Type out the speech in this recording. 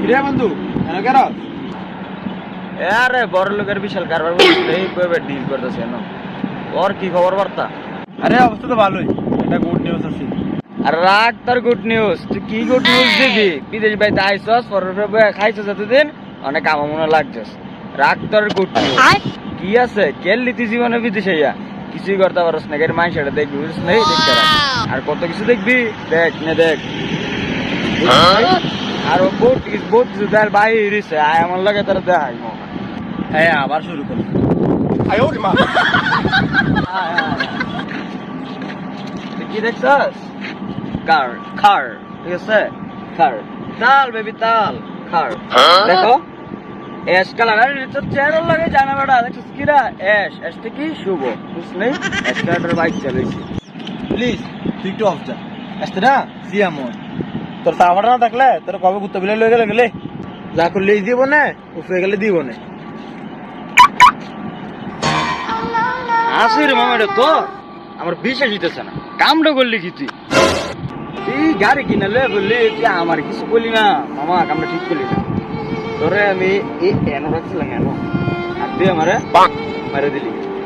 কিরে বন্ধু কেন? আরে বড় লোকের বিশাল কারবার করতেছে ডিল করতেছে না। ওর কি খবর বার্তা? আরে অবস্থা তো ভালোই, এটা গুড নিউজ আছে। আর রাগ তোর গুড নিউজ, তুই কি গুড নিউজ দিবি? বিদেশ বাড়িতে আইসস, পরের খাইছস এতদিন, অনেক আমার মনে লাগছস। রাগ তোর গুড নিউজ কি আছে? কেলি তুই জীবনে বিদেশে ইয়া কিছুই করতে পারস না, মাইন সেটা দেখবি, বুঝিস নেই? দেখতে আর কত কিছু দেখবি, দেখ না দেখ। আর ও বহুত কিছু দেখ বাইরে আয় আমার লাগে তারা দেখাই। হ্যাঁ আবার শুরু করি। তুই কি দেখছস? কার খার, ঠিক আছে? খার তাল বেবি তাল খার দেখো। এস কালার আর তো চেহারা লাগে জানা বেটা, দেখছিস কিরা? এস কি শুভ, বুঝছ নেই? এস কালারের বাইক চালাইছি। প্লিজ তুই একটু অফ যা, আসতে না সিয়া মন। তোর সাবাটা না থাকলে তোর কবে কুত্তা বিলে লয়ে গেলে গেলে যা করলেই দিব না, উফে গেলে দিব না। আসি রে মামা, এটা তো আমার বিশ্বাস হইতেছে না। কামটা করলি কি তুই? তুই গাড়ি কিনে লয়ে বললি, তুই আমার কিছু বলি না মামা, কামটা ঠিক করলি না। তোরে আমি এই এনো রাখছিলাম, এনো আর তুই আমারে মারে দিলি।